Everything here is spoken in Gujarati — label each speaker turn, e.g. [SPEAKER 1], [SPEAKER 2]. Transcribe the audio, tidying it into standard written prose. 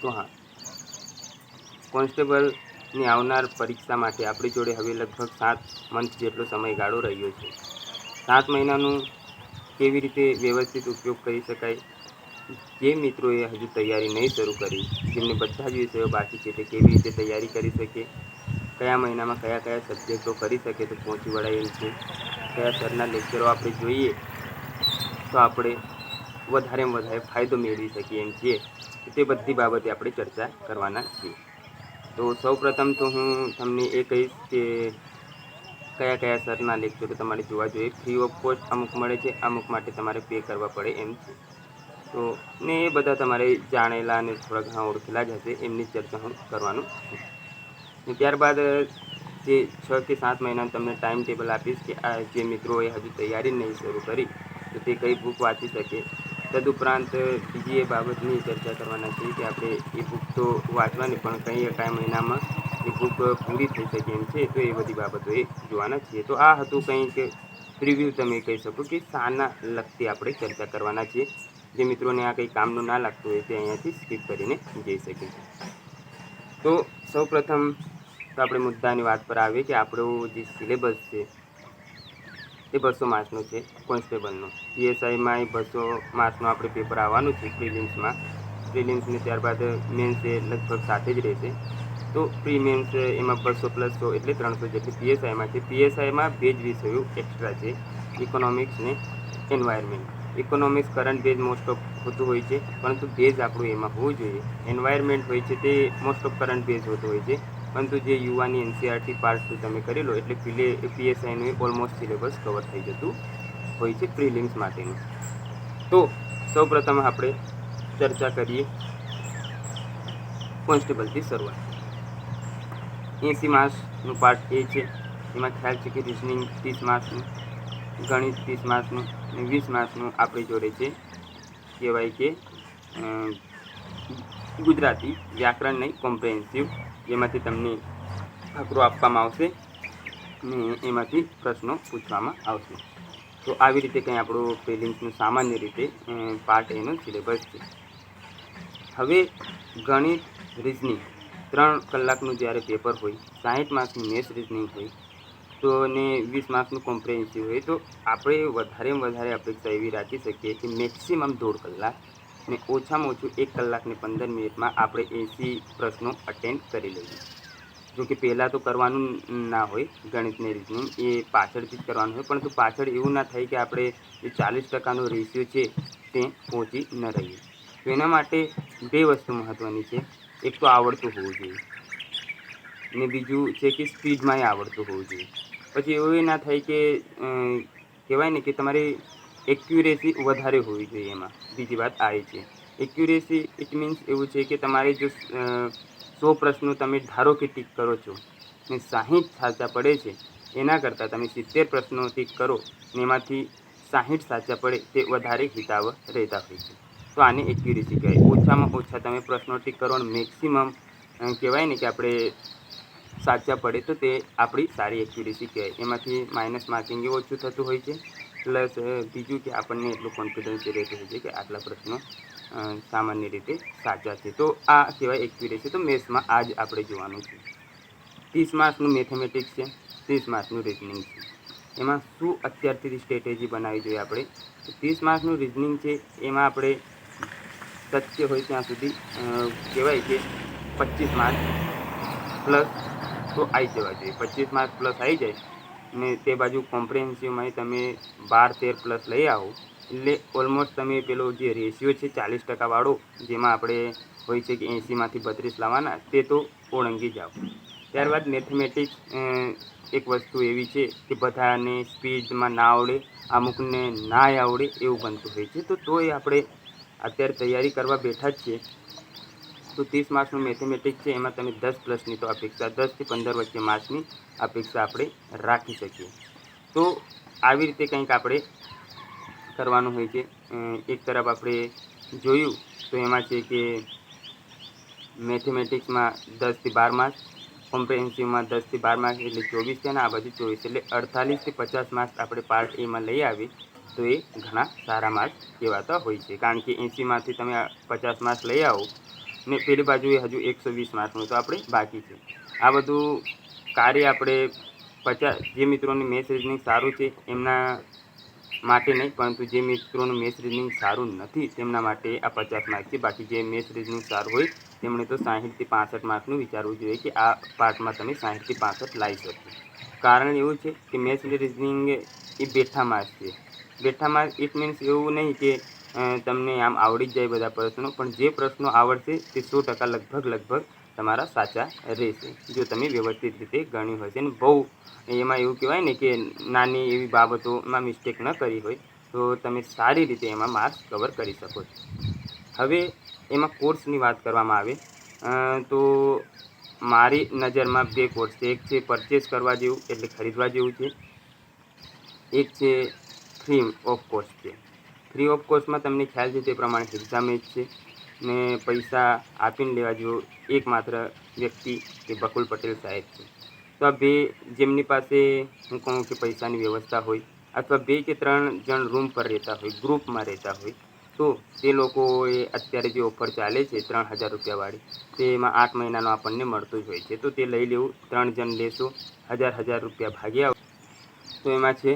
[SPEAKER 1] તો હા, કોન્સ્ટેબલની આવનાર પરીક્ષા માટે આપણી જોડે હવે લગભગ 7 મંથ જેટલો સમયગાળો રહ્યો છે. 7 મહિનાનું કેવી રીતે વ્યવસ્થિત ઉપયોગ કરી શકાય, જે મિત્રોએ હજુ તૈયારી નહીં શરૂ કરી, જેમને બધા જ વિષયો બાકી છે, તે કેવી રીતે તૈયારી કરી શકે, કયા મહિનામાં કયા કયા સબ્જેક્ટો કરી શકે તો પહોંચી વળાય એમ છે, કયા સરના લેક્ચરો આપણે જોઈએ તો આપણે વધારેમાં વધારે ફાયદો મેળવી શકીએ એમ છીએ, તે બધી બાબતે આપણે ચર્ચા કરવાના છીએ. તો સૌપ્રથમ તો હું તમને એ કહીશ કે કયા કયા સરના લેક્ચરો તમારે જોવા જોઈએ. ફ્રી ઓફ કોસ્ટ અમુક મળે છે, અમુક માટે તમારે પે કરવા પડે એમ છે. તો ને એ બધા તમારે જાણેલા અને થોડા ઘણા ઓળખેલા જ હશે, એમની ચર્ચા હું કરવાનું છું. ને ત્યારબાદ જે 6 કે 7 મહિનાનું તમને ટાઈમ ટેબલ આપીશ કે આ જે મિત્રોએ હજુ તૈયારી નહીં શરૂ કરી તો તે કઈ બુક વાંચી શકે. તદુપરાંત બીજી એ બાબતની ચર્ચા કરવાના છે કે આપણે એ બુક તો વાંચવાની, પણ કયા મહિનામાં એ બુક પૂરી થઈ શકે એમ છે, તો એ બધી બાબતોએ જોવાના છીએ. તો આ હતું કંઈક પ્રિવ્યૂ, તમે કહી શકો કે શાના લગતી આપણે ચર્ચા કરવાના છીએ. જે મિત્રોને આ કંઈ કામનું ના લાગતું હોય તે અહીંયાથી સ્કીપ કરીને જઈ શકે. તો સૌપ્રથમ તો આપણે મુદ્દાની વાત પર આવીએ કે આપણો જે સિલેબસ છે એ 200 માર્ક્સનું છે કોન્સ્ટેબલનું. પીએસઆઈમાં એ 200 માર્ક્સનું આપણે પેપર આવવાનું છે પ્રિલિમ્સમાં. પ્રિલિમ્સને ત્યારબાદ મેન્સ એ લગભગ સાથે જ રહેશે. તો પ્રી મેન્સ એમાં 200 + 100 એટલે 300 જેટલી પીએસઆઈમાં છે. પીએસઆઈમાં 2 જ વિષયો એક્સ્ટ્રા છે, ઇકોનોમિક્સ ને environment. Economics current base most of હોતું હોય છે, પરંતુ બેઝ આપણું એમાં હોવું જોઈએ. એન્વાયરમેન્ટ હોય છે તે મોસ્ટ ઓફ કરંટ બેઝ હોતું હોય છે, પરંતુ જે યુવાની એનસીઆરટી પાર્ટ 2 તમે કરી લો એટલે પીએસઆઈનું ઓલમોસ્ટ સિલેબસ કવર થઈ જતું હોય છે પ્રિલિમ્સ માટેનું. તો સૌપ્રથમ આપણે ચર્ચા કરીએ કોન્સ્ટેબલથી શરૂઆત. 80 માર્ક્સનું પાર્ટ એ છે. એમાં ખ્યાલ છે કે રિઝનિંગ 30 માર્ક્સનું, ગણિત 30 માર્ક્સનું અને 20 માર્ક્સનું આપણી જોડે છે કહેવાય કે ગુજરાતી વ્યાકરણ નહીં, કોમ્પ્રિહેન્સિવ, જેમાંથી તમને ફકરો આપવામાં આવશે ને એમાંથી પ્રશ્નો પૂછવામાં આવશે. તો આવી રીતે કંઈ આપણું પ્રિલિમ્સનું સામાન્ય રીતે પાર્ટ એનો સિલેબસ છે. હવે ગણિત, રિઝનિંગ 3 કલાકનું જ્યારે પેપર હોય, 60 માર્ક્સનું મેથ્સ રિઝનિંગ હોય તો ને 20 માર્ક્સનું કોમ્પ્રિહેન્સિવ હોય, તો આપણે વધારેમાં વધારે અપેક્ષા એવી રાખી શકીએ કે મેક્સિમમ 1.5 કલાક ને ઓછામાં ઓછું 1 કલાક ને 15 મિનિટમાં આપણે 80 પ્રશ્નો અટેન્ડ કરી લઈએ. જો કે પહેલાં તો કરવાનું ના હોય, ગણિત ને રિઝનિંગ એ પાછળથી જ કરવાનું હોય, પરંતુ પાછળ એવું ના થાય કે આપણે જે 40% રેશિયો છે તે પહોંચી ન રહીએ. તો એના માટે 2 વસ્તુ મહત્ત્વની છે. એક તો આવડતું હોવું જોઈએ ને બીજું છે કે સ્પીડમાંય આવડતું હોવું જોઈએ. પછી એવું ના થાય કે કહેવાય ને કે તમારી એક્યુરેસી વધારે હોવી જોઈએ. એમાં બીજી વાત આવી છે, એક્યુરેસી ઇટ મીન્સ એવું છે કે તમારે જો 100 પ્રશ્નો તમે ધારો કે ટીક કરો છો ને 60 સાચા પડે છે, એના કરતાં તમે 70 પ્રશ્નો ટીક કરો ને એમાંથી 60 સાચા પડે તે વધારે હિતાવહ રહેતા હોય છે. તો આને એક્યુરેસી કહેવાય. ઓછામાં ઓછા તમે પ્રશ્નો ટીક કરો અને મેક્સિમમ કહેવાય ને કે આપણે સાચા પડે તો તે આપણી સારી એક્યુરેસી કહેવાય. એમાંથી માઇનસ માર્કિંગ એ ઓછું થતું હોય છે, પ્લસ બીજું કે આપણને એટલું કોન્ફિડન્સ રહેતું હોય છે કે આટલા પ્રશ્નો સામાન્ય રીતે સાચા છે. તો આ કહેવાય એક્યુરેસી. તો મેથ્સમાં આ જ આપણે જોવાનું છે. 30 માર્ક્સનું મેથેમેટિક્સ છે, 30 માર્ક્સનું રિઝનિંગ છે. એમાં શું અત્યારથી સ્ટ્રેટેજી બનાવવી જોઈએ આપણે? 30 માર્ક્સનું રિઝનિંગ છે, એમાં આપણે શક્ય હોય ત્યાં સુધી કહેવાય કે 25 માર્ક્સ પ્લસ તો આવી જવા જોઈએ. 25 માર્ક્સ પ્લસ આવી જાય ને તે બાજુ કોમ્પ્રિહેન્સિવમાં તમે 12-13 પ્લસ લઈ આવો એટલે ઓલમોસ્ટ તમે પેલો જે રેશિયો છે 40% વાળો, જેમાં આપણે હોય છે કે 80માંથી 32 લાવવાના, તે તો ઓળંગી જાઓ. ત્યારબાદ મેથેમેટિક્સ એક વસ્તુ એવી છે કે બધાને સ્પીડમાં ના આવડે, અમુકને ના આવડે એવું બનતું હોય છે. તો એ આપણે અત્યારે તૈયારી કરવા બેઠા જ છીએ તો 30 માર્ક્સનું મેથેમેટિક્સ છે, એમાં તમે 10 પ્લસની તો અપેક્ષા, 10થી 15 વચ્ચે માર્ક્સની અપેક્ષા આપણે રાખી શકીએ. તો આવી રીતે કંઈક આપણે કરવાનું હોય છે. એક તરફ આપણે જોયું તો એમાં છે કે મેથેમેટિક્સમાં 10થી 12 માર્ક્સ, કોમ્પ્રિહેન્સિવમાં 10થી 12 માર્ક્સ એટલે 24 છે, અને આ બાજુ 24 એટલે 48થી 50 માર્ક્સ આપણે પાર્ટ એમાં લઈ આવી તો એ ઘણા સારા માર્ક્સ કહેવાતા હોય છે. કારણ કે 80માંથી તમે 50 માર્ક્સ લઈ આવો ને પેલી બાજુએ હજુ 120 માર્કનું તો આપણે બાકી છે. આ બધું કાર્ય આપણે 50 જે મિત્રોને મેથ્સ રિઝનિંગ સારું છે એમના માટે નહીં, પરંતુ જે મિત્રોનું મેથ્સ રિઝનિંગ સારું નથી તેમના માટે આ 50 માર્ક છે. બાકી જે મેથ્સ રિઝનિંગ સારું હોય તેમણે તો 60થી 65 માર્કનું વિચારવું જોઈએ કે આ પાર્ટમાં તમે 60થી 65 લાવી શકો. કારણ એવું છે કે મેથ્સ રિઝનિંગ એ બેઠા માર્ક છે. બેઠા માર્ક ઇટ મીન્સ એવું નહીં કે તમને આમ આવડી જ જાય બધા પ્રશ્નો, પણ જે પ્રશ્નો આવડશે તે 100% લગભગ તમારા સાચા રહેશે જો તમે વ્યવસ્થિત રીતે ગણ્યું હશે ને બહુ એમાં એવું કહેવાય ને કે નાની એવી બાબતોમાં મિસ્ટેક ન કરી હોય તો તમે સારી રીતે એમાં માર્ક્સ કવર કરી શકો છો. હવે એમાં કોર્સની વાત કરવામાં આવે તો મારી નજરમાં 2 કોર્સ છે. એક છે પરચેસ કરવા જેવું એટલે ખરીદવા જેવું છે, એક છે ફ્રી ઓફ કોસ્ટ છે. ફ્રી ઓફ કોસ્ટમાં તમને ખ્યાલ છે તે પ્રમાણે એક્ઝામ જ છે ને પૈસા આપીને લેવા જેવો એકમાત્ર વ્યક્તિ એ બકુલ પટેલ સાહેબ છે. તો આ 2 જેમની પાસે હું કહું કે પૈસાની વ્યવસ્થા હોય અથવા 2 કે 3 જણ રૂમ પર રહેતા હોય, ગ્રુપમાં રહેતા હોય, તો તે લોકોએ અત્યારે જે ઓફર ચાલે છે 3000 રૂપિયાવાળી, તે એમાં 8 મહિનાનો આપણને મળતું જ હોય છે. તો તે લઈ લેવું. 3 જણ લેશો, 1000 રૂપિયા ભાગ્યા તો એમાં છે